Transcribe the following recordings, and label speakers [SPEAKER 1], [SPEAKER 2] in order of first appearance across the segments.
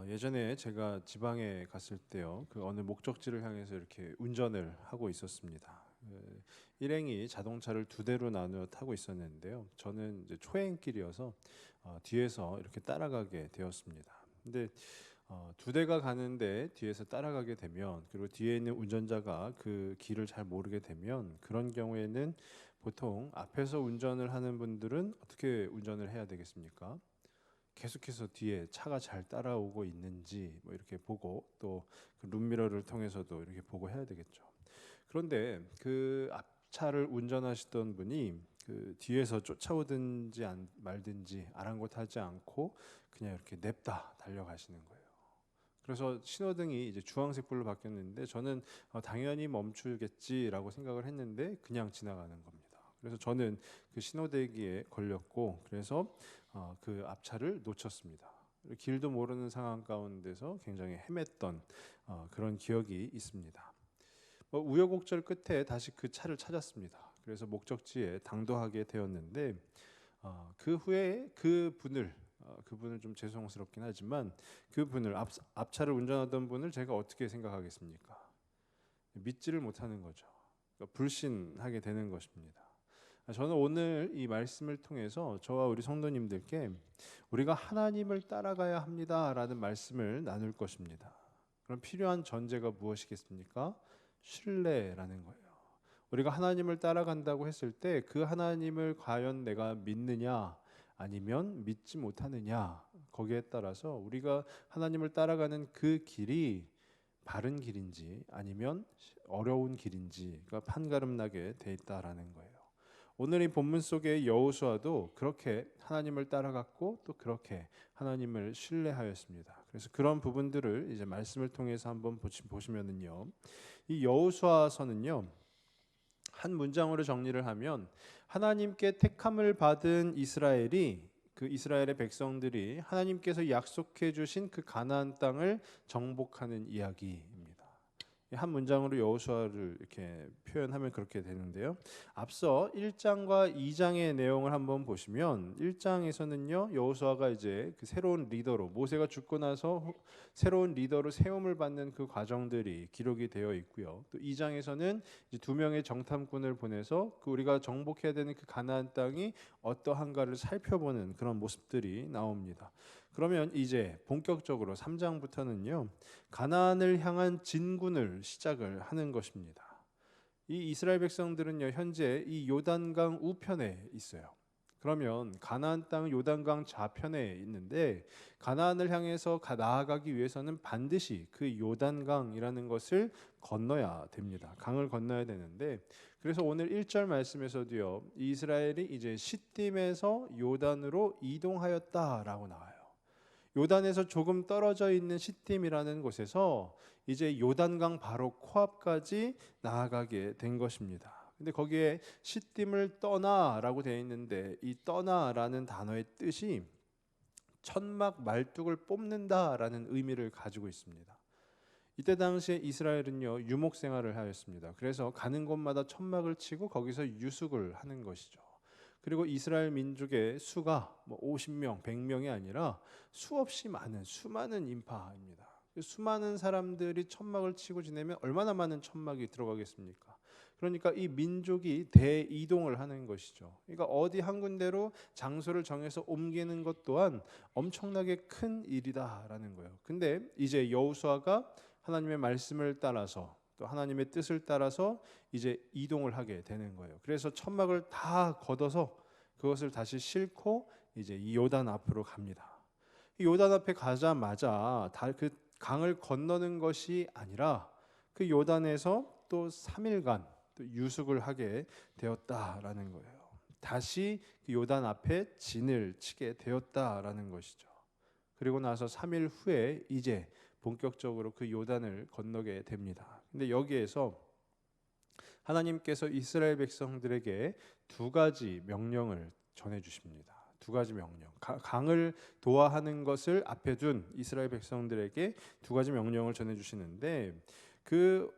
[SPEAKER 1] 예전에 제가 지방에 갔을 때요, 그 어느 목적지를 향해서 이렇게 운전을 하고 있었습니다. 일행이 자동차를 두 대로 나누어 타고 있었는데요. 저는 이제 초행길이어서 뒤에서 이렇게 따라가게 되었습니다. 근데 두 대가 가는데 뒤에서 따라가게 되면, 그리고 뒤에 있는 운전자가 그 길을 잘 모르게 되면, 그런 경우에는 보통 앞에서 운전을 하는 분들은 어떻게 운전을 해야 되겠습니까? 계속해서 뒤에 차가 잘 따라오고 있는지 뭐 이렇게 보고, 또그 룸미러를 통해서도 이렇게 보고 해야 되겠죠. 그런데 그 앞차를 운전하시던 분이 그 뒤에서 쫓아오든지 말든지 아랑곳하지 않고 그냥 이렇게 냅다 달려가시는 거예요. 그래서 신호등이 이제 주황색 불로 바뀌었는데, 저는 당연히 멈추겠지라고 생각을 했는데 그냥 지나가는 겁니다. 그래서 저는 그 신호대기에 걸렸고, 그래서 그 앞차를 놓쳤습니다. 길도 모르는 상황 가운데서 굉장히 헤맸던 그런 기억이 있습니다. 우여곡절 끝에 다시 그 차를 찾았습니다. 그래서 목적지에 당도하게 되었는데, 그 후에 그분을 좀 죄송스럽긴 하지만, 그분을 앞차를 운전하던 분을 제가 어떻게 생각하겠습니까? 믿지를 못하는 거죠. 그러니까 불신하게 되는 것입니다. 저는 오늘 이 말씀을 통해서 저와 우리 성도님들께 우리가 하나님을 따라가야 합니다라는 말씀을 나눌 것입니다. 그럼 필요한 전제가 무엇이겠습니까? 신뢰라는 거예요. 우리가 하나님을 따라간다고 했을 때 그 하나님을 과연 내가 믿느냐 아니면 믿지 못하느냐, 거기에 따라서 우리가 하나님을 따라가는 그 길이 바른 길인지 아니면 어려운 길인지가 판가름 나게 돼 있다라는 거예요. 오늘 이 본문 속의 여호수아도 그렇게 하나님을 따라갔고, 또 그렇게 하나님을 신뢰하였습니다. 그래서 그런 부분들을 이제 말씀을 통해서 한번 보시면은요, 이 여호수아서는요, 한 문장으로 정리를 하면, 하나님께 택함을 받은 이스라엘이, 그 이스라엘의 백성들이 하나님께서 약속해 주신 그 가나안 땅을 정복하는 이야기입니다. 한 문장으로 여호수아를 이렇게 표현하면 그렇게 되는데요. 앞서 1장과 2장의 내용을 한번 보시면, 1장에서는요, 여호수아가 이제 그 새로운 리더로, 모세가 죽고 나서 새로운 리더로 세움을 받는 그 과정들이 기록이 되어 있고요. 또 2장에서는 이제 두 명의 정탐꾼을 보내서 그 우리가 정복해야 되는 그 가나안 땅이 어떠한가를 살펴보는 그런 모습들이 나옵니다. 그러면 이제 본격적으로 3장부터는요, 가나안을 향한 진군을 시작을 하는 것입니다. 이 이스라엘 백성들은요, 현재 이 요단강 우편에 있어요. 그러면 가나안 땅은 요단강 좌편에 있는데, 가나안을 향해서 나아가기 위해서는 반드시 그 요단강이라는 것을 건너야 됩니다. 강을 건너야 되는데, 그래서 오늘 1절 말씀에서도요, 이스라엘이 이제 시딤에서 요단으로 이동하였다라고 나와요. 요단에서 조금 떨어져 있는 시딤이라는 곳에서 이제 요단강 바로 코앞까지 나아가게 된 것입니다. 근데 거기에 시딤을 떠나라고 되어 있는데, 이 떠나라는 단어의 뜻이 천막 말뚝을 뽑는다라는 의미를 가지고 있습니다. 이때 당시에 이스라엘은요, 유목 생활을 하였습니다. 그래서 가는 곳마다 천막을 치고 거기서 유숙을 하는 것이죠. 그리고 이스라엘 민족의 수가 뭐 50명, 100명이 아니라 수없이 많은 수많은 인파입니다. 수많은 사람들이 천막을 치고 지내면 얼마나 많은 천막이 들어가겠습니까? 그러니까 이 민족이 대이동을 하는 것이죠. 그러니까 어디 한 군데로 장소를 정해서 옮기는 것 또한 엄청나게 큰 일이다라는 거예요. 근데 이제 여호수아가 하나님의 말씀을 따라서, 또 하나님의 뜻을 따라서 이제 이동을 하게 되는 거예요. 그래서 천막을 다 걷어서 그것을 다시 싣고 이제 이 요단 앞으로 갑니다. 이 요단 앞에 가자마자 다 그 강을 건너는 것이 아니라 그 요단에서 또 3일간 또 유숙을 하게 되었다라는 거예요. 다시 그 요단 앞에 진을 치게 되었다라는 것이죠. 그리고 나서 3일 후에 이제 본격적으로 그 요단을 건너게 됩니다. 근데 여기에서 하나님께서 이스라엘 백성들에게 두 가지 명령을 전해 주십니다. 두 가지 명령. 강을 도하하는 것을 앞에 둔 이스라엘 백성들에게 두 가지 명령을 전해 주시는데, 그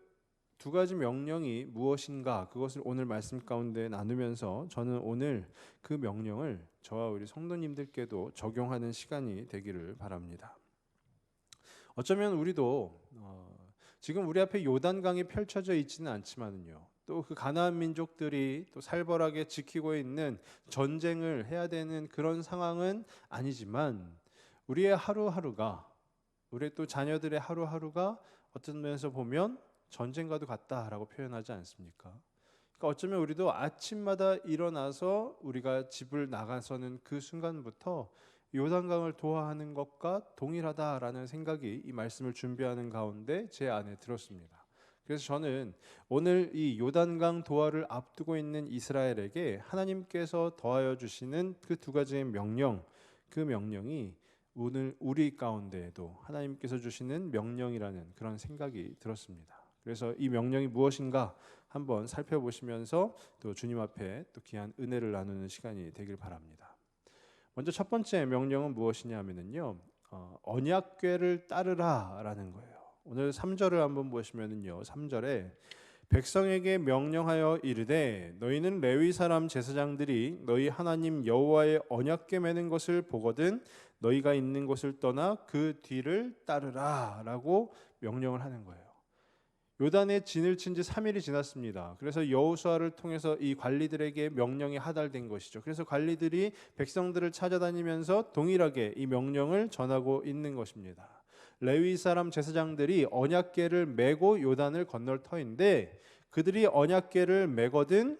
[SPEAKER 1] 두 가지 명령이 무엇인가, 그것을 오늘 말씀 가운데 나누면서 저는 오늘 그 명령을 저와 우리 성도님들께도 적용하는 시간이 되기를 바랍니다. 어쩌면 우리도 지금 우리 앞에 요단강이 펼쳐져 있지는 않지만은요. 또 그 가나안 민족들이 또 살벌하게 지키고 있는 전쟁을 해야 되는 그런 상황은 아니지만 우리의 하루하루가 우리 또 자녀들의 하루하루가 어떤 면에서 보면 전쟁과도 같다라고 표현하지 않습니까? 그러니까 어쩌면 우리도 아침마다 일어나서 우리가 집을 나가서는 그 순간부터 요단강을 도하하는 것과 동일하다라는 생각이 이 말씀을 준비하는 가운데 제 안에 들었습니다. 그래서 저는 오늘 이 요단강 도하를 앞두고 있는 이스라엘에게 하나님께서 더하여 주시는 그 두 가지의 명령, 그 명령이 오늘 우리 가운데에도 하나님께서 주시는 명령이라는 그런 생각이 들었습니다. 그래서 이 명령이 무엇인가 한번 살펴보시면서 또 주님 앞에 또 귀한 은혜를 나누는 시간이 되길 바랍니다. 먼저 첫 번째 명령은 무엇이냐면요, 언약궤를 따르라라는 거예요. 오늘 3절을 한번 보시면은요, 3절에 백성에게 명령하여 이르되 너희는 레위 사람 제사장들이 너희 하나님 여호와의 언약궤 매는 것을 보거든 너희가 있는 곳을 떠나 그 뒤를 따르라라고 명령을 하는 거예요. 요단에 진을 친 지 3일이 지났습니다. 그래서 여호수아를 통해서 이 관리들에게 명령이 하달된 것이죠. 그래서 관리들이 백성들을 찾아다니면서 동일하게 이 명령을 전하고 있는 것입니다. 레위 사람 제사장들이 언약궤를 메고 요단을 건널 터인데 그들이 언약궤를 메거든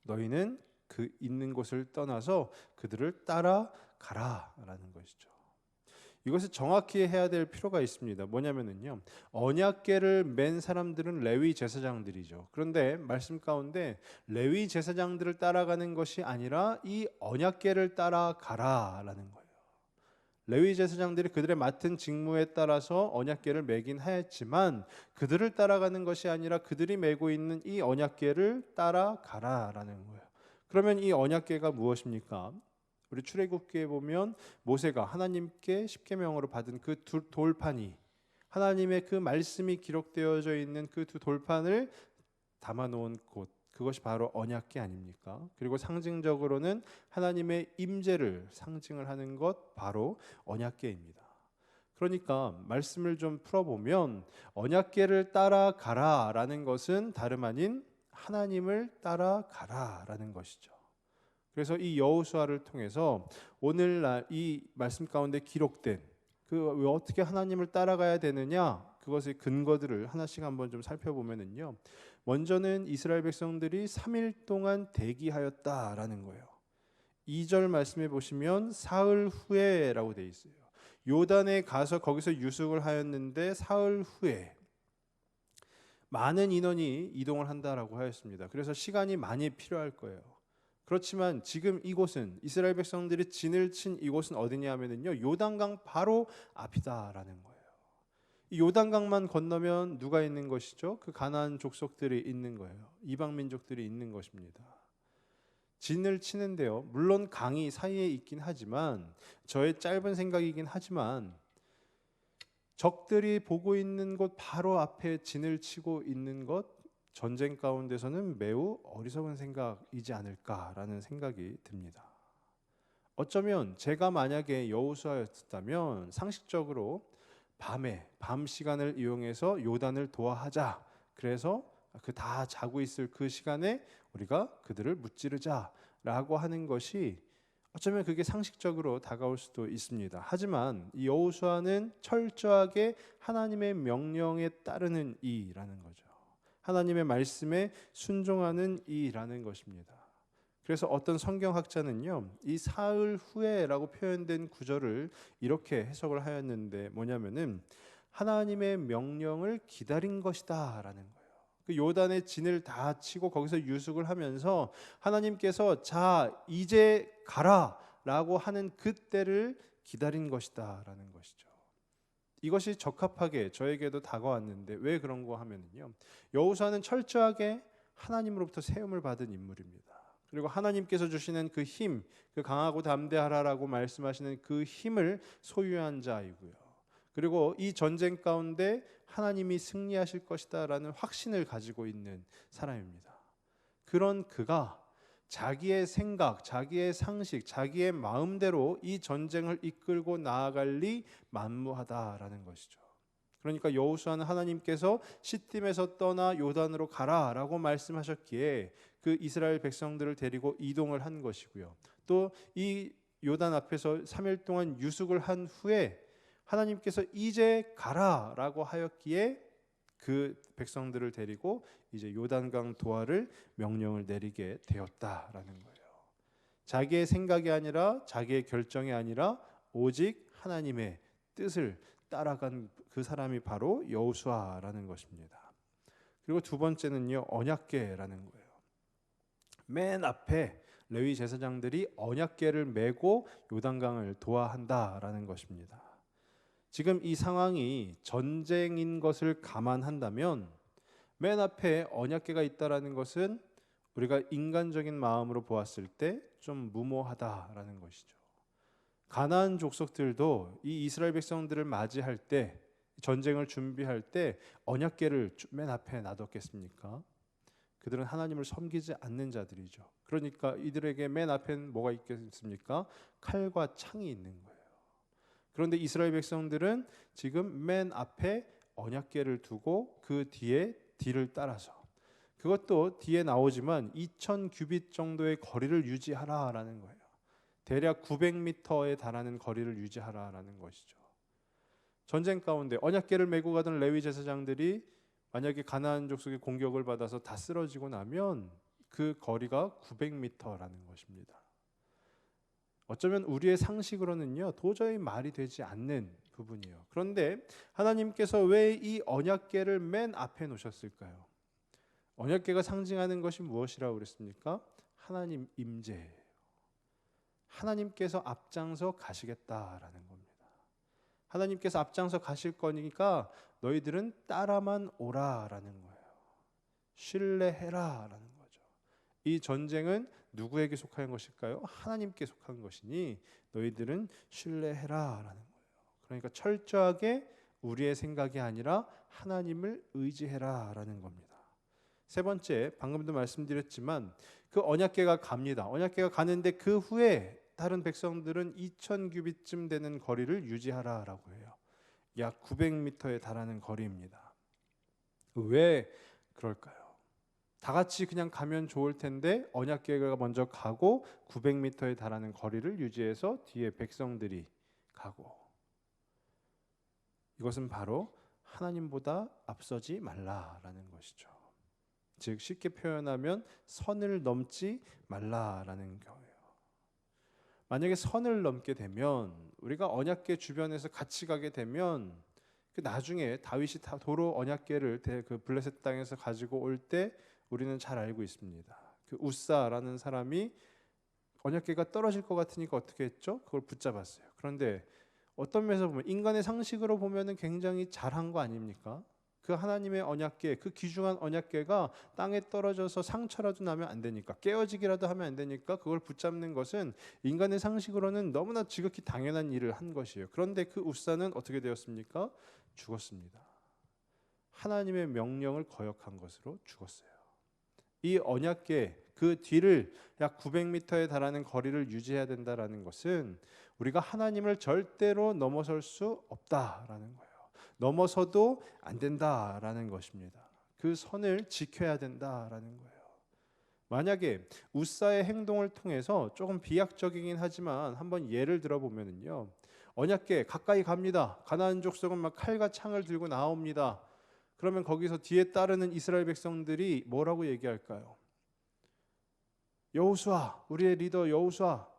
[SPEAKER 1] 너희는 그 있는 곳을 떠나서 그들을 따라가라라는 것이죠. 이것을 정확히 해야 될 필요가 있습니다. 뭐냐면요, 언약궤를 맨 사람들은 레위 제사장들이죠. 그런데 말씀 가운데 레위 제사장들을 따라가는 것이 아니라 이 언약궤를 따라가라라는 거예요. 레위 제사장들이 그들의 맡은 직무에 따라서 언약궤를 메긴 했지만 그들을 따라가는 것이 아니라 그들이 메고 있는 이 언약궤를 따라가라라는 거예요. 그러면 이 언약궤가 무엇입니까? 우리 출애굽기에 보면 모세가 하나님께 십계명으로 받은 그 두 돌판이 하나님의 그 말씀이 기록되어져 있는 그 두 돌판을 담아놓은 곳, 그것이 바로 언약궤 아닙니까? 그리고 상징적으로는 하나님의 임재를 상징을 하는 것 바로 언약궤입니다. 그러니까 말씀을 좀 풀어보면 언약궤를 따라가라라는 것은 다름 아닌 하나님을 따라가라라는 것이죠. 그래서 이 여호수아를 통해서 오늘날 이 말씀 가운데 기록된 그 어떻게 하나님을 따라가야 되느냐, 그것의 근거들을 하나씩 한번 좀 살펴보면은요. 먼저는 이스라엘 백성들이 3일 동안 대기하였다라는 거예요. 2절 말씀해 보시면 사흘 후에라고 되어 있어요. 요단에 가서 거기서 유숙을 하였는데 사흘 후에 많은 인원이 이동을 한다라고 하였습니다. 그래서 시간이 많이 필요할 거예요. 그렇지만 지금 이곳은 이스라엘 백성들이 진을 친 이곳은 어디냐 하면은요, 요단강 바로 앞이다라는 거예요. 이 요단강만 건너면 누가 있는 것이죠? 그 가나안 족속들이 있는 거예요. 이방 민족들이 있는 것입니다. 진을 치는데요, 물론 강이 사이에 있긴 하지만 저의 짧은 생각이긴 하지만 적들이 보고 있는 곳 바로 앞에 진을 치고 있는 것, 전쟁 가운데서는 매우 어리석은 생각이지 않을까라는 생각이 듭니다. 어쩌면 제가 만약에 여호수아였다면 상식적으로 밤 시간을 이용해서 요단을 도하하자. 그래서 그 다 자고 있을 그 시간에 우리가 그들을 무찌르자라고 하는 것이 어쩌면 그게 상식적으로 다가올 수도 있습니다. 하지만 이 여호수아는 철저하게 하나님의 명령에 따르는 이라는 거죠. 하나님의 말씀에 순종하는 이라는 것입니다. 그래서 어떤 성경학자는요, 이 사흘 후에라고 표현된 구절을 이렇게 해석을 하였는데 뭐냐면은 하나님의 명령을 기다린 것이다라는 거예요. 그 요단의 진을 다 치고 거기서 유숙을 하면서 하나님께서 자 이제 가라라고 하는 그때를 기다린 것이다라는 것이죠. 이것이 적합하게 저에게도 다가왔는데 왜 그런 거 하면은요, 여호수아는 철저하게 하나님으로부터 세움을 받은 인물입니다. 그리고 하나님께서 주시는 그 힘, 그 강하고 담대하라라고 말씀하시는 그 힘을 소유한 자이고요. 그리고 이 전쟁 가운데 하나님이 승리하실 것이다라는 확신을 가지고 있는 사람입니다. 그런 그가 자기의 생각, 자기의 상식, 자기의 마음대로 이 전쟁을 이끌고 나아갈 리 만무하다라는 것이죠. 그러니까 여호수아는 하나님께서 시딤에서 떠나 요단으로 가라라고 말씀하셨기에 그 이스라엘 백성들을 데리고 이동을 한 것이고요. 또 이 요단 앞에서 3일 동안 유숙을 한 후에 하나님께서 이제 가라라고 하였기에 그 백성들을 데리고 이제 요단강 도하를 명령을 내리게 되었다라는 거예요. 자기의 생각이 아니라 자기의 결정이 아니라 오직 하나님의 뜻을 따라간 그 사람이 바로 여호수아라는 것입니다. 그리고 두 번째는요, 언약궤라는 거예요. 맨 앞에 레위 제사장들이 언약궤를 메고 요단강을 도하한다라는 것입니다. 지금 이 상황이 전쟁인 것을 감안한다면 맨 앞에 언약궤가 있다라는 것은 우리가 인간적인 마음으로 보았을 때 좀 무모하다라는 것이죠. 가나안 족속들도 이 이스라엘 백성들을 맞이할 때, 전쟁을 준비할 때 언약궤를 맨 앞에 놔뒀겠습니까? 그들은 하나님을 섬기지 않는 자들이죠. 그러니까 이들에게 맨 앞엔 뭐가 있겠습니까? 칼과 창이 있는 거예요. 그런데 이스라엘 백성들은 지금 맨 앞에 언약궤를 두고 그 뒤에 뒤를 따라서, 그것도 뒤에 나오지만 2000 규빗 정도의 거리를 유지하라라는 거예요. 대략 900m에 달하는 거리를 유지하라라는 것이죠. 전쟁 가운데 언약궤를 메고 가던 레위 제사장들이 만약에 가나안 족속의 공격을 받아서 다 쓰러지고 나면 그 거리가 900m라는 것입니다. 어쩌면 우리의 상식으로는요, 도저히 말이 되지 않는 부분이에요. 그런데 하나님께서 왜 이 언약궤를 맨 앞에 놓으셨을까요? 언약궤가 상징하는 것이 무엇이라고 그랬습니까? 하나님 임재예요. 하나님께서 앞장서 가시겠다라는 겁니다. 하나님께서 앞장서 가실 거니까 너희들은 따라만 오라라는 거예요. 신뢰해라라는 거죠. 이 전쟁은 누구에게 속한 것일까요? 하나님께 속한 것이니 너희들은 신뢰해라라는 거예요. 그러니까 철저하게 우리의 생각이 아니라 하나님을 의지해라라는 겁니다. 세 번째, 방금도 말씀드렸지만 그 언약궤가 갑니다. 언약궤가 가는데 그 후에 다른 백성들은 2000 규빗쯤 되는 거리를 유지하라라고 해요. 약 900m에 달하는 거리입니다. 왜 그럴까요? 다 같이 그냥 가면 좋을 텐데 언약궤가 먼저 가고 900m에 달하는 거리를 유지해서 뒤에 백성들이 가고, 이것은 바로 하나님보다 앞서지 말라라는 것이죠. 즉 쉽게 표현하면 선을 넘지 말라라는 거예요. 만약에 선을 넘게 되면, 우리가 언약궤 주변에서 같이 가게 되면 그 나중에 다윗이 도로 언약궤를 그 블레셋 땅에서 가지고 올 때 우리는 잘 알고 있습니다. 그 우사라는 사람이 언약궤가 떨어질 것 같으니까 어떻게 했죠? 그걸 붙잡았어요. 그런데 어떤 면에서 보면, 인간의 상식으로 보면은 굉장히 잘한 거 아닙니까? 그 하나님의 언약궤, 그 귀중한 언약궤가 땅에 떨어져서 상처라도 나면 안 되니까, 깨어지기라도 하면 안 되니까 그걸 붙잡는 것은 인간의 상식으로는 너무나 지극히 당연한 일을 한 것이에요. 그런데 그 우사는 어떻게 되었습니까? 죽었습니다. 하나님의 명령을 거역한 것으로 죽었어요. 이 언약궤 그 뒤를 약 900m에 달하는 거리를 유지해야 된다라는 것은 우리가 하나님을 절대로 넘어설 수 없다라는 거예요. 넘어서도 안 된다라는 것입니다. 그 선을 지켜야 된다라는 거예요. 만약에 우사의 행동을 통해서, 조금 비약적이긴 하지만 한번 예를 들어보면요, 언약궤 가까이 갑니다. 가나안 족속은 막 칼과 창을 들고 나옵니다. 그러면 거기서 뒤에 따르는 이스라엘 백성들이 뭐라고 얘기할까요? 여호수아, 우리의 리더 여호수아,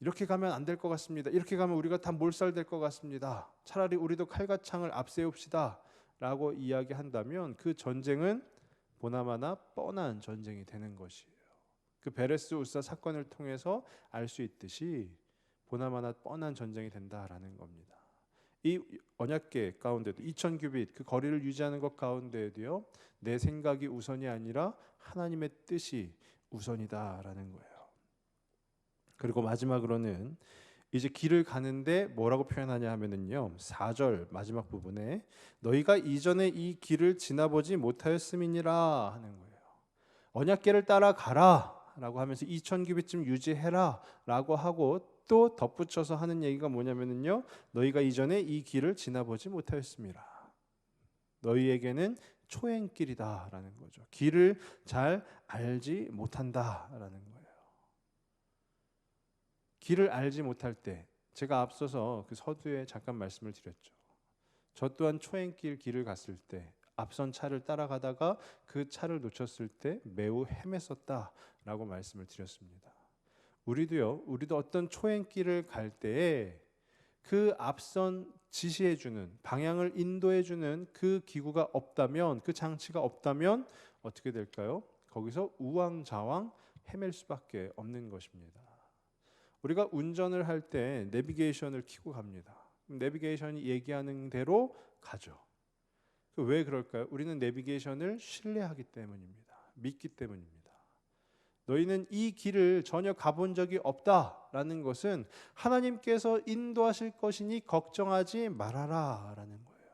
[SPEAKER 1] 이렇게 가면 안 될 것 같습니다. 이렇게 가면 우리가 다 몰살될 것 같습니다. 차라리 우리도 칼과 창을 앞세웁시다 라고 이야기한다면 그 전쟁은 보나마나 뻔한 전쟁이 되는 것이에요. 그 베레스 우사 사건을 통해서 알 수 있듯이 보나마나 뻔한 전쟁이 된다라는 겁니다. 이 언약궤 가운데도 2000 규빗 그 거리를 유지하는 것 가운데에도요, 내 생각이 우선이 아니라 하나님의 뜻이 우선이다라는 거예요. 그리고 마지막으로는 이제 길을 가는데 뭐라고 표현하냐 하면은요, 4절 마지막 부분에 너희가 이전에 이 길을 지나보지 못하였음이니라 하는 거예요. 언약궤를 따라가라 라고 하면서 2000규빗쯤 유지해라 라고 하고 또 덧붙여서 하는 얘기가 뭐냐면요, 너희가 이전에 이 길을 지나보지 못하였습니다. 너희에게는 초행길이다 라는 거죠. 길을 잘 알지 못한다 라는 거예요. 길을 알지 못할 때, 제가 앞서서 그 서두에 잠깐 말씀을 드렸죠. 저 또한 초행길 길을 갔을 때 앞선 차를 따라가다가 그 차를 놓쳤을 때 매우 헤맸었다라고 말씀을 드렸습니다. 우리도 어떤 초행길을 갈 때에 그 앞선 지시해주는, 방향을 인도해주는 그 기구가 없다면, 그 장치가 없다면 어떻게 될까요? 거기서 우왕좌왕 헤맬 수밖에 없는 것입니다. 우리가 운전을 할 때 내비게이션을 켜고 갑니다. 내비게이션이 얘기하는 대로 가죠. 왜 그럴까요? 우리는 내비게이션을 신뢰하기 때문입니다. 믿기 때문입니다. 너희는 이 길을 전혀 가본 적이 없다라는 것은 하나님께서 인도하실 것이니 걱정하지 말아라 라는 거예요.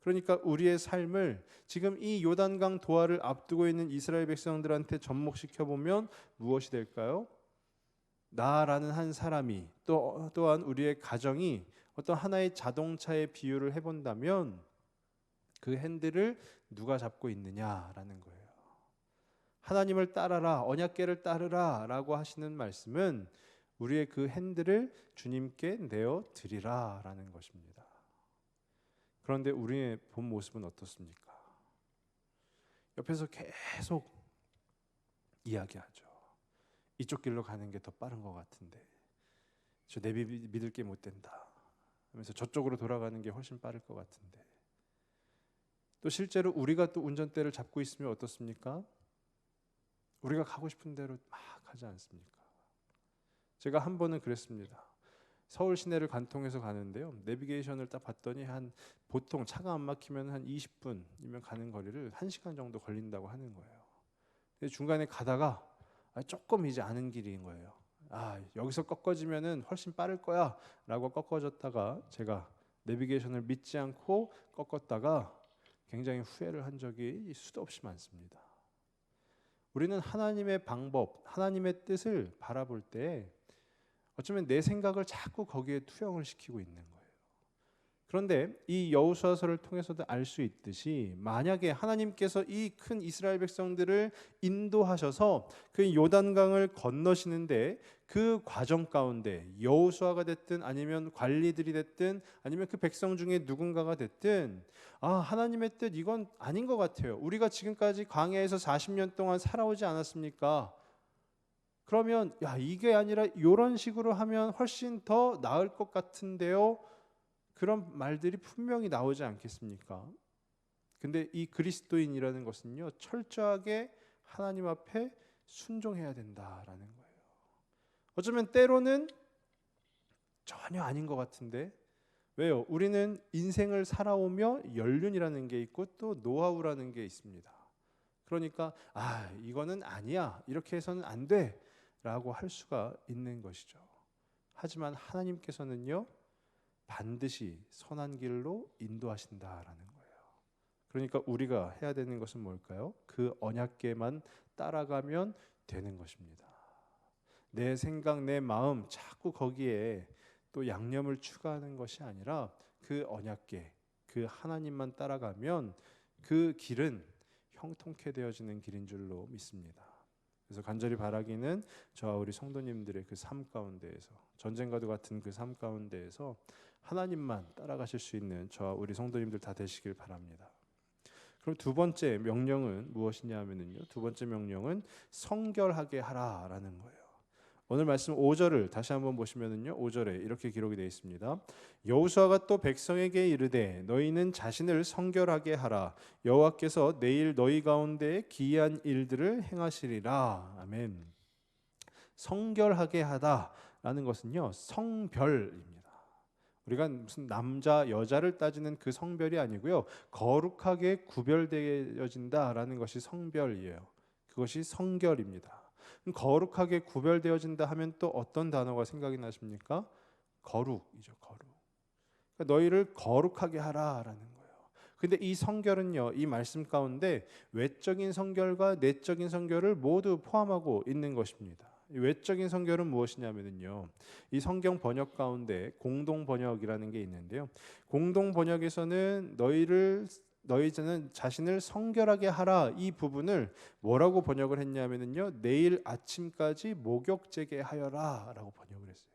[SPEAKER 1] 그러니까 우리의 삶을 지금 이 요단강 도하를 앞두고 있는 이스라엘 백성들한테 접목시켜 보면 무엇이 될까요? 나라는 한 사람이 또한 우리의 가정이 어떤 하나의 자동차의 비유를 해본다면 그 핸들을 누가 잡고 있느냐라는 거예요. 하나님을 따라라, 언약궤를 따르라 라고 하시는 말씀은 우리의 그 핸들을 주님께 내어 드리라 라는 것입니다. 그런데 우리의 본 모습은 어떻습니까? 옆에서 계속 이야기하죠. 이쪽 길로 가는 게 더 빠른 것 같은데, 저 내비 믿을 게 못 된다 하면서 저쪽으로 돌아가는 게 훨씬 빠를 것 같은데, 또 실제로 우리가 또 운전대를 잡고 있으면 어떻습니까? 우리가 가고 싶은 대로 막 가지 않습니까? 제가 한 번은 그랬습니다. 서울 시내를 관통해서 가는데요, 내비게이션을 딱 봤더니 보통 차가 안 막히면 한 20분이면 가는 거리를 1시간 정도 걸린다고 하는 거예요. 근데 중간에 가다가 조금 이제 아는 길인 거예요. 여기서 꺾어지면은 훨씬 빠를 거야 라고 꺾어졌다가 제가 내비게이션을 믿지 않고 꺾었다가 굉장히 후회를 한 적이 수도 없이 많습니다. 우리는 하나님의 방법, 하나님의 뜻을 바라볼 때 어쩌면 내 생각을 자꾸 거기에 투영을 시키고 있는 거예요. 그런데 이 여호수아서를 통해서도 알 수 있듯이, 만약에 하나님께서 이 큰 이스라엘 백성들을 인도하셔서 그 요단강을 건너시는데 그 과정 가운데 여호수아가 됐든 아니면 관리들이 됐든 아니면 그 백성 중에 누군가가 됐든 하나님의 뜻 이건 아닌 것 같아요. 우리가 지금까지 광야에서 40년 동안 살아오지 않았습니까? 그러면 이게 아니라 이런 식으로 하면 훨씬 더 나을 것 같은데요. 그런 말들이 분명히 나오지 않겠습니까? 근데 이 그리스도인이라는 것은요, 철저하게 하나님 앞에 순종해야 된다라는 거예요. 어쩌면 때로는 전혀 아닌 것 같은데, 왜요? 우리는 인생을 살아오며 연륜이라는 게 있고 또 노하우라는 게 있습니다. 그러니까 이거는 아니야, 이렇게 해서는 안 돼 라고 할 수가 있는 것이죠. 하지만 하나님께서는요, 반드시 선한 길로 인도하신다라는 거예요. 그러니까 우리가 해야 되는 것은 뭘까요? 그 언약궤만 따라가면 되는 것입니다. 내 생각, 내 마음 자꾸 거기에 또 양념을 추가하는 것이 아니라 그 언약궤, 그 하나님만 따라가면 그 길은 형통케 되어지는 길인 줄로 믿습니다. 그래서 간절히 바라기는 저와 우리 성도님들의 그 삶 가운데에서, 전쟁과도 같은 그 삶 가운데에서 하나님만 따라가실 수 있는 저와 우리 성도님들 다 되시길 바랍니다. 그럼 두 번째 명령은 무엇이냐 하면요, 두 번째 명령은 성결하게 하라라는 거예요. 오늘 말씀 5절을 다시 한번 보시면은요, 5절에 이렇게 기록이 되어 있습니다. 여호수아가 또 백성에게 이르되 너희는 자신을 성결하게 하라. 여호와께서 내일 너희 가운데 기이한 일들을 행하시리라. 아멘. 성결하게 하다라는 것은요, 성별입니다. 우리가 무슨 남자 여자를 따지는 그 성별이 아니고요, 거룩하게 구별되어진다라는 것이 성별이에요. 그것이 성결입니다. 거룩하게 구별되어진다 하면 또 어떤 단어가 생각이 나십니까? 거룩이죠. 거룩. 그러니까 너희를 거룩하게 하라라는 거예요. 근데 이 성결은요, 이 말씀 가운데 외적인 성결과 내적인 성결을 모두 포함하고 있는 것입니다. 이 외적인 성결은 무엇이냐면요, 이 성경 번역 가운데 공동 번역이라는 게 있는데요. 공동 번역에서는 너희는 자신을 성결하게 하라, 이 부분을 뭐라고 번역을 했냐면요, 내일 아침까지 목욕제게 하여라라고 번역을 했어요.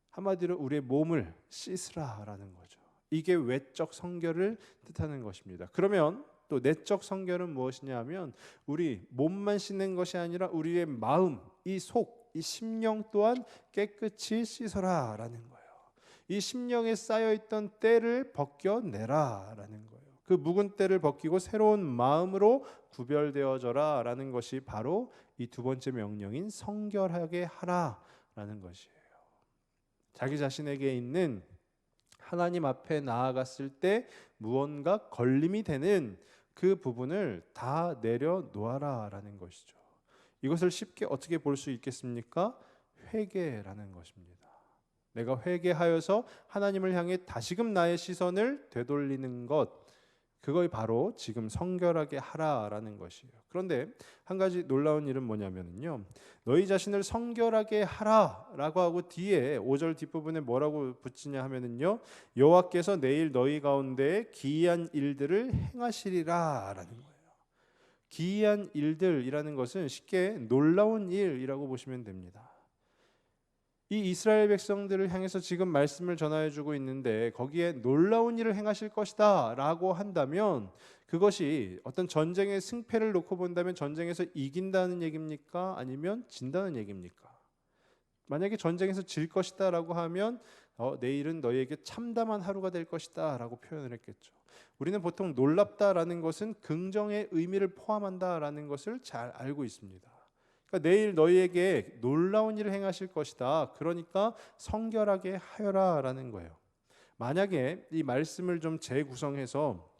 [SPEAKER 1] 한마디로 우리의 몸을 씻으라라는 거죠. 이게 외적 성결을 뜻하는 것입니다. 그러면 또 내적 성결은 무엇이냐 하면 우리 몸만 씻는 것이 아니라 우리의 마음, 이 속, 이 심령 또한 깨끗이 씻어라라는 거예요. 이 심령에 쌓여있던 때를 벗겨내라라는 거예요. 그 묵은 때를 벗기고 새로운 마음으로 구별되어져라라는 것이 바로 이 두 번째 명령인 성결하게 하라라는 것이에요. 자기 자신에게 있는 하나님 앞에 나아갔을 때 무언가 걸림이 되는 그 부분을 다 내려놓아라라는 것이죠. 이것을 쉽게 어떻게 볼 수 있겠습니까? 회개라는 것입니다. 내가 회개하여서 하나님을 향해 다시금 나의 시선을 되돌리는 것, 그걸 바로 지금 성결하게 하라라는 것이에요. 그런데 한 가지 놀라운 일은 뭐냐면요, 너희 자신을 성결하게 하라라고 하고 뒤에 5절 뒷부분에 뭐라고 붙이냐 하면은요, 여호와께서 내일 너희 가운데 기이한 일들을 행하시리라라는 거예요. 기이한 일들이라는 것은 쉽게 놀라운 일이라고 보시면 됩니다. 이 이스라엘 백성들을 향해서 지금 말씀을 전하여 주고 있는데 거기에 놀라운 일을 행하실 것이다 라고 한다면 그것이 어떤 전쟁의 승패를 놓고 본다면 전쟁에서 이긴다는 얘기입니까? 아니면 진다는 얘기입니까? 만약에 전쟁에서 질 것이다 라고 하면 내일은 너희에게 참담한 하루가 될 것이다 라고 표현을 했겠죠. 우리는 보통 놀랍다라는 것은 긍정의 의미를 포함한다라는 것을 잘 알고 있습니다. 그러니까 내일 너희에게 놀라운 일을 행하실 것이다. 그러니까 성결하게 하여라라는 거예요. 만약에 이 말씀을 좀 재구성해서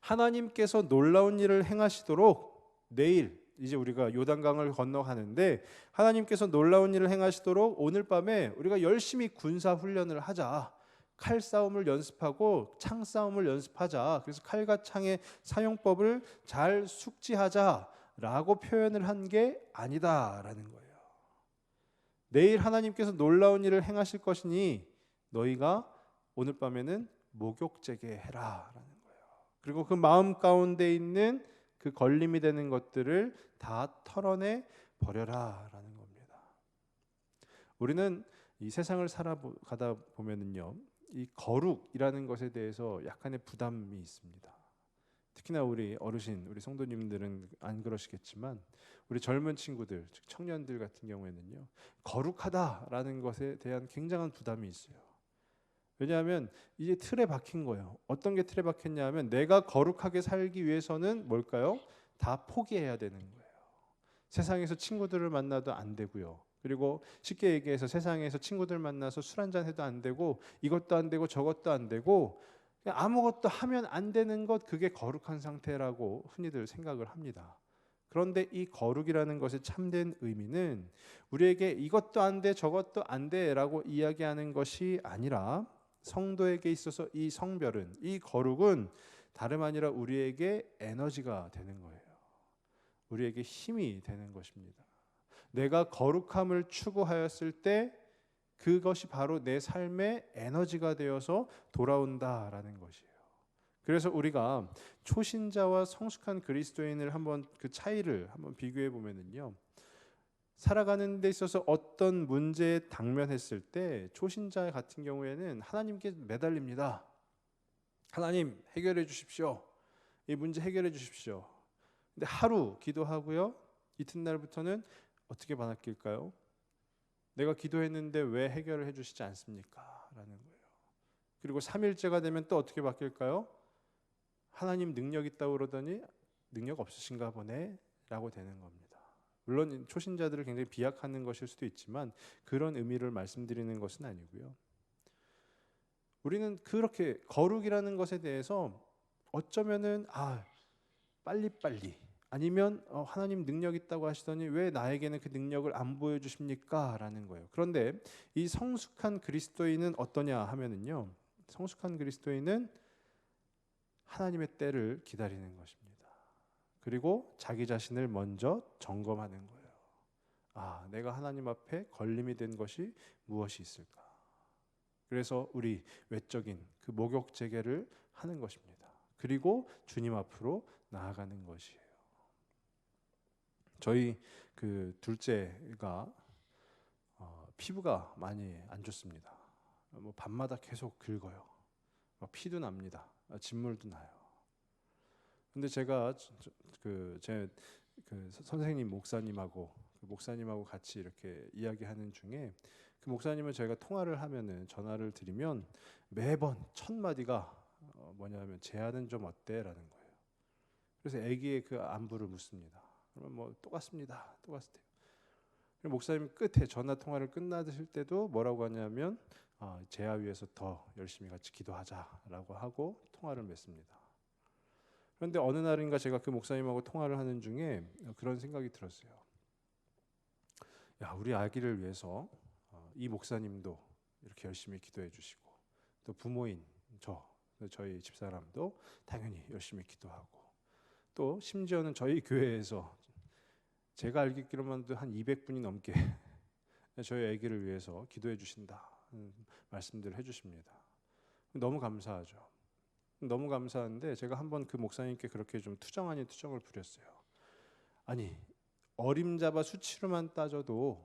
[SPEAKER 1] 하나님께서 놀라운 일을 행하시도록 내일 이제 우리가 요단강을 건너가는데 하나님께서 놀라운 일을 행하시도록 오늘 밤에 우리가 열심히 군사 훈련을 하자. 칼싸움을 연습하고 창싸움을 연습하자. 그래서 칼과 창의 사용법을 잘 숙지하자 라고 표현을 한 게 아니다라는 거예요. 내일 하나님께서 놀라운 일을 행하실 것이니 너희가 오늘 밤에는 목욕제게 해라라는 거예요. 그리고 그 마음 가운데 있는 그 걸림이 되는 것들을 다 털어내 버려라라는 겁니다. 우리는 이 세상을 살아가다 보면은요, 이 거룩이라는 것에 대해서 약간의 부담이 있습니다. 특히나 우리 어르신, 우리 성도님들은 안 그러시겠지만 우리 젊은 친구들, 즉 청년들 같은 경우에는요, 거룩하다라는 것에 대한 굉장한 부담이 있어요. 왜냐하면 이제 틀에 박힌 거예요. 어떤 게 틀에 박혔냐 하면 내가 거룩하게 살기 위해서는 뭘까요? 다 포기해야 되는 거예요. 세상에서 친구들을 만나도 안 되고요. 그리고 쉽게 얘기해서 세상에서 친구들 만나서 술 한잔 해도 안 되고 이것도 안 되고 저것도 안 되고 아무것도 하면 안 되는 것, 그게 거룩한 상태라고 흔히들 생각을 합니다. 그런데 이 거룩이라는 것의 참된 의미는 우리에게 이것도 안 돼 저것도 안 돼라고 이야기하는 것이 아니라 성도에게 있어서 이 성별은, 이 거룩은 다름 아니라 우리에게 에너지가 되는 거예요. 우리에게 힘이 되는 것입니다. 내가 거룩함을 추구하였을 때 그것이 바로 내 삶의 에너지가 되어서 돌아온다라는 것이에요. 그래서 우리가 초신자와 성숙한 그리스도인을 한번 그 차이를 한번 비교해 보면은요, 살아가는 데 있어서 어떤 문제에 당면했을 때 초신자 같은 경우에는 하나님께 매달립니다. 하나님 해결해 주십시오. 이 문제 해결해 주십시오. 근데 하루 기도하고요, 이튿날부터는 어떻게 바뀔까요? 내가 기도했는데 왜 해결을 해주시지 않습니까? 라는 거예요. 그리고 3일째가 되면 또 어떻게 바뀔까요? 하나님 능력 있다고 그러더니 능력 없으신가 보네 라고 되는 겁니다. 물론 초신자들을 굉장히 비약하는 것일 수도 있지만 그런 의미를 말씀드리는 것은 아니고요. 우리는 그렇게 거룩이라는 것에 대해서 어쩌면은 빨리빨리 아니면 하나님 능력 있다고 하시더니 왜 나에게는 그 능력을 안 보여주십니까? 라는 거예요. 그런데 이 성숙한 그리스도인은 어떠냐 하면은요, 성숙한 그리스도인은 하나님의 때를 기다리는 것입니다. 그리고 자기 자신을 먼저 점검하는 거예요. 아, 내가 하나님 앞에 걸림이 된 것이 무엇이 있을까? 그래서 우리 외적인 그 목욕 재개를 하는 것입니다. 그리고 주님 앞으로 나아가는 것이에요. 저희 그 둘째가 피부가 많이 안 좋습니다. 뭐 밤마다 계속 긁어요. 피도 납니다. 진물도 나요. 근데 제가 제 선생님 목사님하고 같이 이렇게 이야기하는 중에 그 목사님은 저희가 통화를 하면은 전화를 드리면 매번 첫 마디가 뭐냐면 제아는 좀 어때라는 거예요. 그래서 아기의 그 안부를 묻습니다. 그러면 뭐 똑같습니다. 똑같대요. 목사님 끝에 전화 통화를 끝나실 때도 뭐라고 하냐면 제아 위해서 더 열심히 같이 기도하자라고 하고 통화를 맺습니다. 그런데 어느 날인가 제가 그 목사님하고 통화를 하는 중에 그런 생각이 들었어요. 야, 우리 아기를 위해서 이 목사님도 이렇게 열심히 기도해 주시고 또 부모인 저희 집사람도 당연히 열심히 기도하고 또 심지어는 저희 교회에서 제가 알기로만도 한 200분이 넘게 저희 아기를 위해서 기도해 주신다 말씀들을 해주십니다. 너무 감사하죠. 너무 감사한데 제가 한번 그 목사님께 그렇게 좀 투정 아닌 투정을 부렸어요. 아니 어림잡아 수치로만 따져도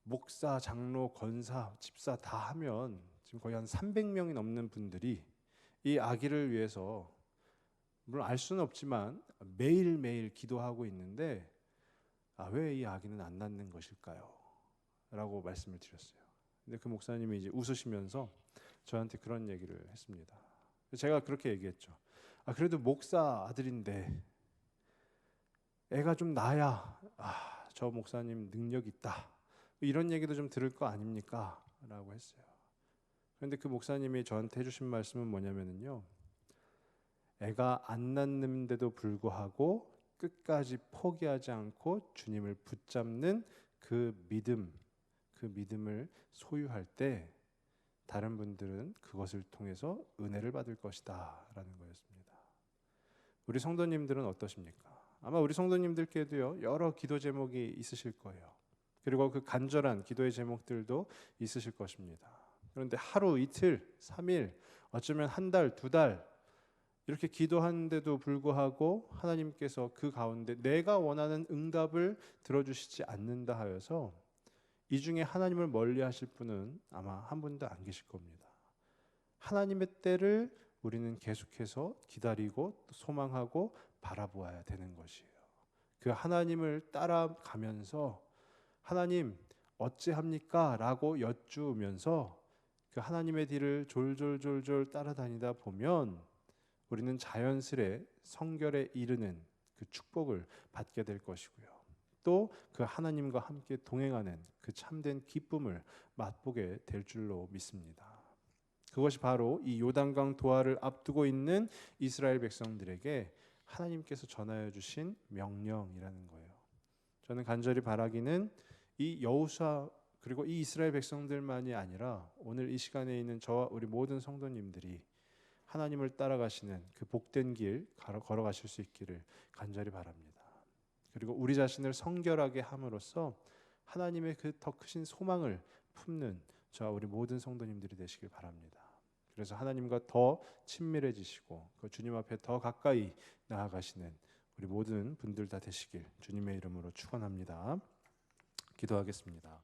[SPEAKER 1] 목사, 장로, 권사, 집사 다 하면 지금 거의 한 300명이 넘는 분들이 이 아기를 위해서 물론 알 수는 없지만 매일매일 기도하고 있는데 왜 이 아기는 안 낫는 것일까요? 라고 말씀을 드렸어요. 근데 그 목사님이 이제 웃으시면서 저한테 그런 얘기를 했습니다. 제가 그렇게 얘기했죠. 그래도 목사 아들인데 애가 좀 나야 저 목사님 능력 있다. 이런 얘기도 좀 들을 거 아닙니까? 라고 했어요. 그런데 그 목사님이 저한테 해주신 말씀은 뭐냐면요. 애가 안 낳는데도 불구하고 끝까지 포기하지 않고 주님을 붙잡는 그 믿음을 소유할 때 다른 분들은 그것을 통해서 은혜를 받을 것이다 라는 거였습니다. 우리 성도님들은 어떠십니까? 아마 우리 성도님들께도요 여러 기도 제목이 있으실 거예요. 그리고 그 간절한 기도의 제목들도 있으실 것입니다. 그런데 하루, 이틀, 3일, 어쩌면 한 달, 2달 이렇게 기도하는데도 불구하고 하나님께서 그 가운데 내가 원하는 응답을 들어주시지 않는다 하여서 이 중에 하나님을 멀리하실 분은 아마 한 분도 안 계실 겁니다. 하나님의 때를 우리는 계속해서 기다리고 소망하고 바라보아야 되는 것이에요. 그 하나님을 따라가면서 하나님 어찌합니까? 라고 여쭈면서 그 하나님의 뒤를 졸졸졸졸 따라다니다 보면 우리는 자연스레 성결에 이르는 그 축복을 받게 될 것이고요. 또 그 하나님과 함께 동행하는 그 참된 기쁨을 맛보게 될 줄로 믿습니다. 그것이 바로 이 요단강 도하를 앞두고 있는 이스라엘 백성들에게 하나님께서 전하여 주신 명령이라는 거예요. 저는 간절히 바라기는 이 여호수아 그리고 이 이스라엘 백성들만이 아니라 오늘 이 시간에 있는 저와 우리 모든 성도님들이 하나님을 따라가시는 그 복된 길 걸어가실 수 있기를 간절히 바랍니다. 그리고 우리 자신을 성결하게 함으로써 하나님의 그 더 크신 소망을 품는 저와 우리 모든 성도님들이 되시길 바랍니다. 그래서 하나님과 더 친밀해지시고 그 주님 앞에 더 가까이 나아가시는 우리 모든 분들 다 되시길 주님의 이름으로 축원합니다. 기도하겠습니다.